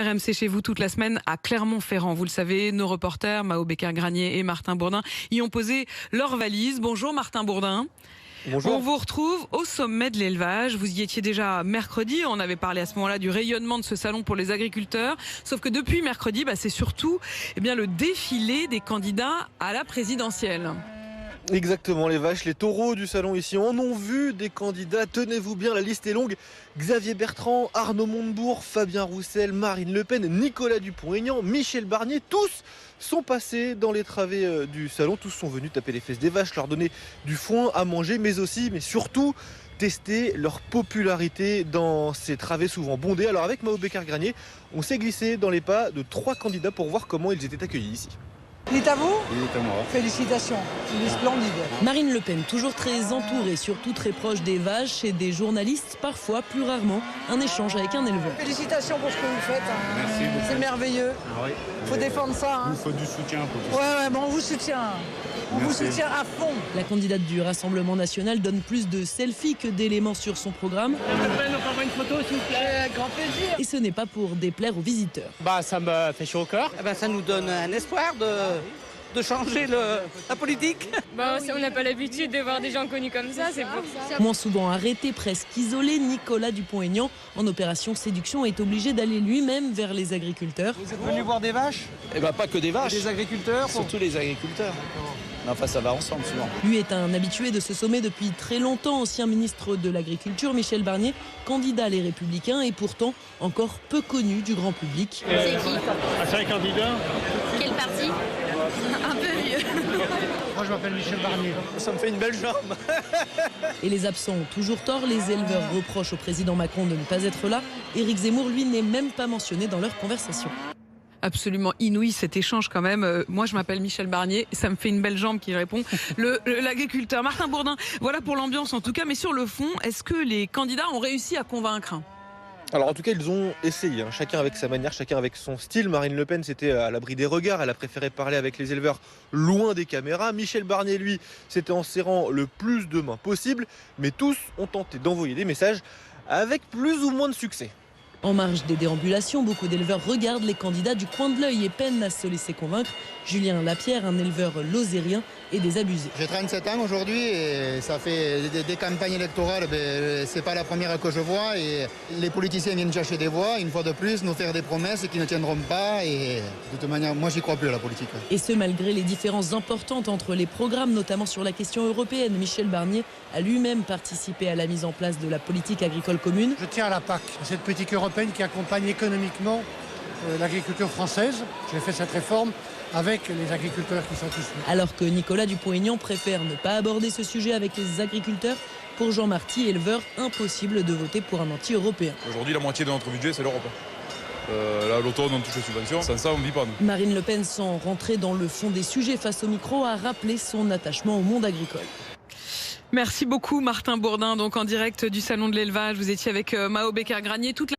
RMC chez vous toute la semaine à Clermont-Ferrand. Vous le savez, nos reporters Mao Becker-Granier et Martin Bourdin y ont posé leurs valises. Bonjour Martin Bourdin. Bonjour. On vous retrouve au sommet de l'élevage. Vous y étiez déjà mercredi. On avait parlé à ce moment-là du rayonnement de ce salon pour les agriculteurs. Sauf que depuis mercredi, c'est surtout le défilé des candidats à la présidentielle. Exactement, les vaches, les taureaux du salon ici en ont vu des candidats. Tenez-vous bien, la liste est longue. Xavier Bertrand, Arnaud Montebourg, Fabien Roussel, Marine Le Pen, Nicolas Dupont-Aignan, Michel Barnier, tous sont passés dans les travées du salon. Tous sont venus taper les fesses des vaches, leur donner du foin à manger, mais surtout tester leur popularité dans ces travées souvent bondées. Alors avec Mao Becker-Granier, on s'est glissé dans les pas de 3 candidats pour voir comment ils étaient accueillis ici. Il est à vous ? Il est à moi. Félicitations, il est splendide. Marine Le Pen, toujours très entourée, surtout très proche des vaches et des journalistes, parfois, plus rarement, un échange avec un éleveur. Félicitations pour ce que vous faites. Merci beaucoup. C'est merveilleux. Ah oui. Faut défendre ça. Il nous faut du soutien pour tout ça. Ouais, on vous soutient. On vous Merci. soutient à fond. La candidate du Rassemblement national donne plus de selfies que d'éléments sur son programme. Le Pen, on peut avoir une photo s'il vous plaît. Avec grand plaisir. Et ce n'est pas pour déplaire aux visiteurs. Ça me fait chaud au cœur. Ça nous donne un espoir de changer la politique. On n'a pas l'habitude de voir des gens connus comme ça, c'est pour ça. Moins souvent arrêté, presque isolé, Nicolas Dupont-Aignan, en opération séduction, est obligé d'aller lui-même vers les agriculteurs. Vous êtes venu voir des vaches? Pas que des vaches, Des agriculteurs? surtout les agriculteurs. Enfin, ça va ensemble souvent. Lui est un habitué de ce sommet depuis très longtemps, ancien ministre de l'Agriculture, Michel Barnier, candidat Les Républicains et pourtant encore peu connu du grand public. C'est qui? C'est un candidat. Quel parti? Un peu vieux. Moi je m'appelle Michel Barnier. Ça me fait une belle jambe. Et les absents ont toujours tort, les éleveurs reprochent au président Macron de ne pas être là. Éric Zemmour, lui, n'est même pas mentionné dans leur conversation. Absolument inouï cet échange quand même. Moi je m'appelle Michel Barnier, ça me fait une belle jambe qui répond. L'agriculteur Martin Bourdin, voilà pour l'ambiance en tout cas. Mais sur le fond, est-ce que les candidats ont réussi à convaincre ? Alors en tout cas, ils ont essayé, chacun avec sa manière, chacun avec son style. Marine Le Pen, c'était à l'abri des regards, elle a préféré parler avec les éleveurs loin des caméras. Michel Barnier, lui, c'était en serrant le plus de mains possible. Mais tous ont tenté d'envoyer des messages avec plus ou moins de succès. En marge des déambulations, beaucoup d'éleveurs regardent les candidats du coin de l'œil et peinent à se laisser convaincre. Julien Lapierre, un éleveur lozérien, est désabusé. J'ai 37 ans aujourd'hui et ça fait des campagnes électorales, c'est pas la première que je vois et les politiciens viennent chercher des voix, une fois de plus, nous faire des promesses qui ne tiendront pas et de toute manière, moi j'y crois plus à la politique. Et ce, malgré les différences importantes entre les programmes, notamment sur la question européenne. Michel Barnier a lui-même participé à la mise en place de la politique agricole commune. Je tiens à la PAC, cette politique européenne qui accompagne économiquement l'agriculture française. J'ai fait cette réforme avec les agriculteurs qui sont ici. Alors que Nicolas Dupont-Aignan préfère ne pas aborder ce sujet avec les agriculteurs, pour Jean Marty, éleveur, impossible de voter pour un anti-européen. Aujourd'hui, la moitié de notre budget, c'est l'Europe. Là, l'automne, on touche les subventions. Sans ça, on ne vit pas, nous. Marine Le Pen, sans rentrer dans le fond des sujets face au micro, a rappelé son attachement au monde agricole. Merci beaucoup Martin Bourdin, donc en direct du salon de l'élevage. Vous étiez avec Mao Becker-Granier toute la